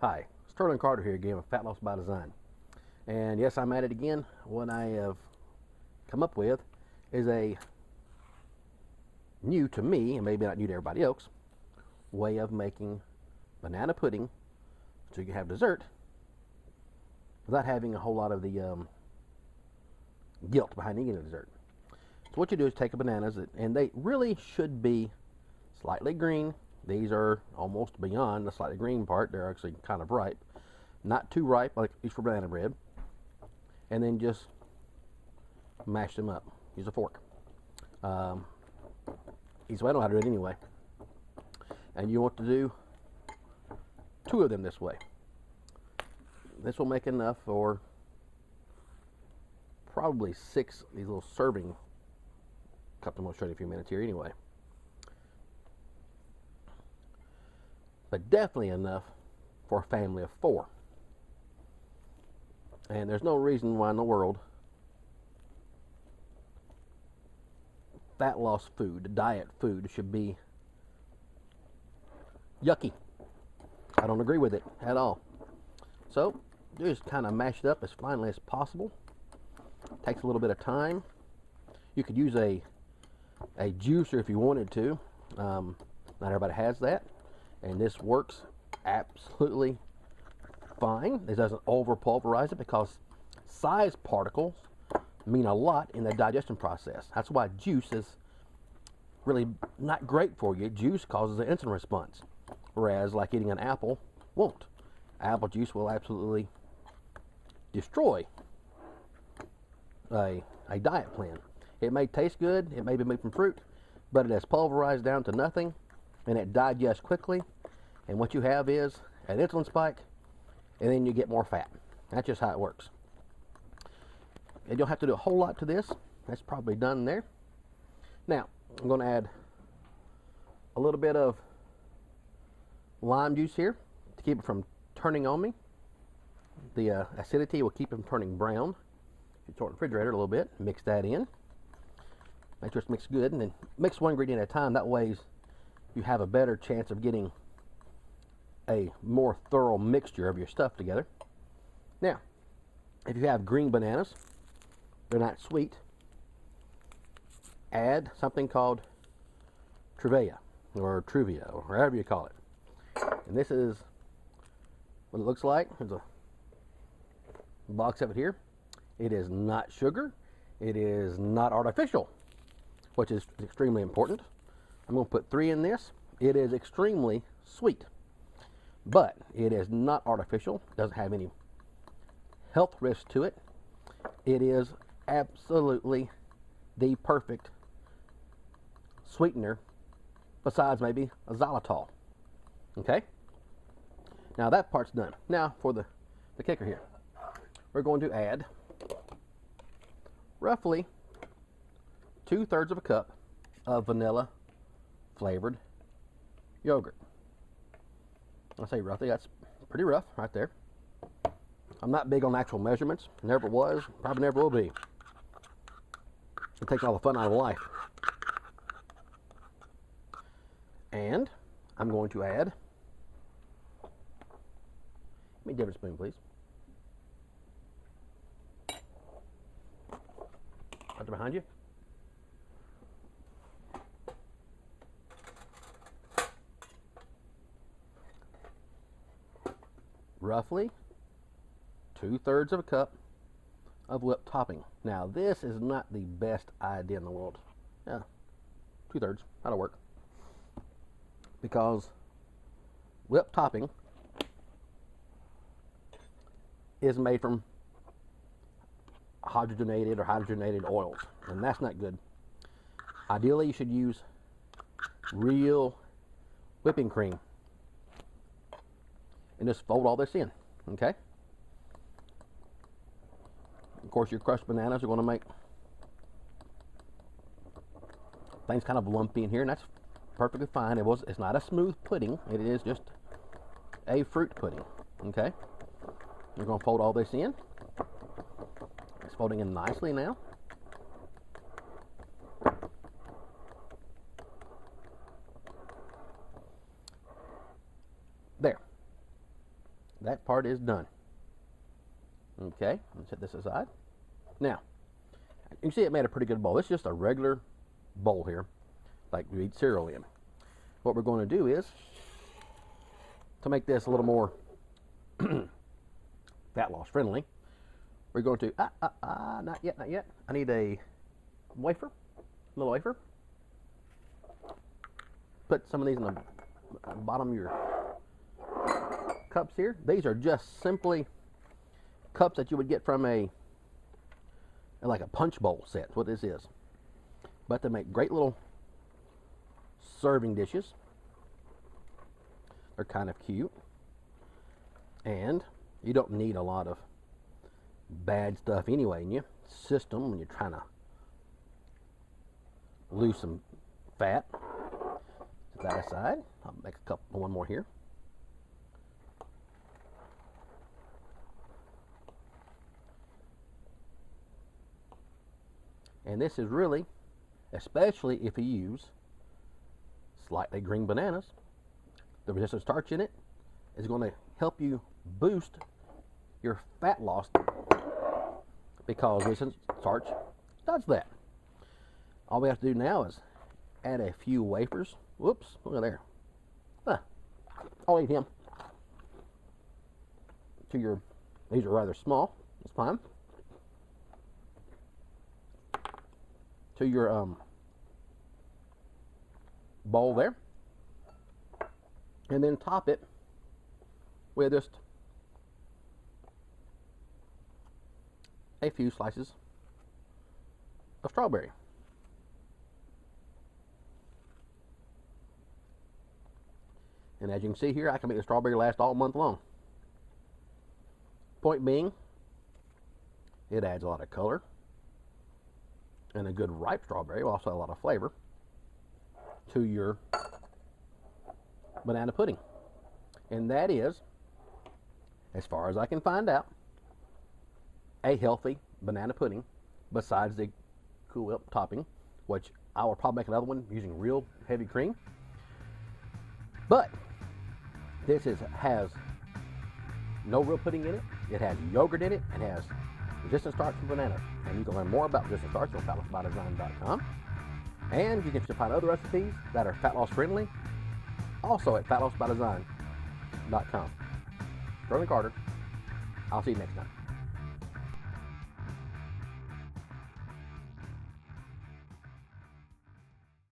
Hi, Sterling Carter here again with Fat Loss by Design. And yes, I'm at it again. What I have come up with is a new to me, and maybe not new to everybody else, way of making banana pudding so you can have dessert without having a whole lot of the guilt behind eating the dessert. So what you do is take the bananas, and they really should be slightly green. These are almost beyond the slightly green part. They're actually kind of ripe. Not too ripe, like used for banana bread. And then just mash them up. Use a fork. Easy way, I know how to do it anyway. And you want to do 2 of them this way. This will make enough for probably 6 of these little serving cups. I'm going to show you in a few minutes here anyway. But definitely enough for a family of 4. And there's no reason why in the world fat loss food, diet food, should be yucky. I don't agree with it at all. So just kind of mash it up as finely as possible. Takes a little bit of time. You could use a juicer if you wanted to. Not everybody has that. And this works absolutely fine. It doesn't over pulverize it because size particles mean a lot in the digestion process. That's why juice is really not great for you. Juice causes an insulin response, whereas like eating an apple won't. Apple juice will absolutely destroy a diet plan. It may taste good, it may be made from fruit, but it has pulverized down to nothing, and it digests quickly, and what you have is an insulin spike, and then you get more fat. That's just how it works. And you don't have to do a whole lot to this. That's probably done there. Now, I'm going to add a little bit of lime juice here to keep it from turning on me. The acidity will keep it from turning brown. You store it in the refrigerator a little bit, mix that in. Make sure it's mixed good, and then mix one ingredient at a time. That way you have a better chance of getting a more thorough mixture of your stuff together. Now, if you have green bananas, they're not sweet, add something called Truvia, or Truvia, or whatever you call it. And this is what it looks like. There's a box of it here. It is not sugar. It is not artificial, which is extremely important. I'm going to put 3 in this. It is extremely sweet, but it is not artificial. Doesn't have any health risk to it. It is absolutely the perfect sweetener, besides maybe a xylitol. Okay? Now that part's done. Now for the kicker here. We're going to add roughly 2/3 of a cup of vanilla flavored yogurt. I say roughly, that's pretty rough right there. I'm not big on actual measurements. Never was, probably never will be. It takes all the fun out of life. And I'm going to add, give me a different spoon, please. Right there behind you. Roughly 2/3 of a cup of whipped topping. Now this is not the best idea in the world. Yeah, 2/3, that'll work. Because whipped topping is made from hydrogenated oils, and that's not good. Ideally, you should use real whipping cream. And just fold all this in, okay? Of course, your crushed bananas are going to make things kind of lumpy in here, and that's perfectly fine. It's not a smooth pudding. It is just a fruit pudding, okay? You're going to fold all this in. It's folding in nicely now. part is done. Okay, let's set this aside. Now, you can see it made a pretty good bowl. It's just a regular bowl here, like you eat cereal in. What we're going to do is, to make this a little more fat loss friendly, we're going to, not yet, not yet. I need a wafer, little wafer. Put some of these in the bottom of your cups here. These are just simply cups that you would get from like a punch bowl set. That's what this is. But they make great little serving dishes. They're kind of cute. And you don't need a lot of bad stuff anyway in your system when you're trying to lose some fat. Set that aside. I'll make one more here. And this is really, especially if you use slightly green bananas, the resistant starch in it is going to help you boost your fat loss, because resistant starch does that. All we have to do now is add a few wafers. Whoops, look at there. I'll eat him. These are rather small. That's fine. To your bowl there, and then top it with just a few slices of strawberry. And as you can see here, I can make the strawberry last all month long. Point being, it adds a lot of color, and a good ripe strawberry will also add a lot of flavor to your banana pudding. And that is, as far as I can find out, a healthy banana pudding, besides the Cool Whip topping, which I will probably make another one using real heavy cream. But this has no real pudding in it. It has yogurt in it, and has resistant starch from bananas. And you can learn more about resistant starch on fatlossbydesign.com. And you can find other recipes that are fat loss friendly also at fatlossbydesign.com. Sterling Carter, I'll see you next time.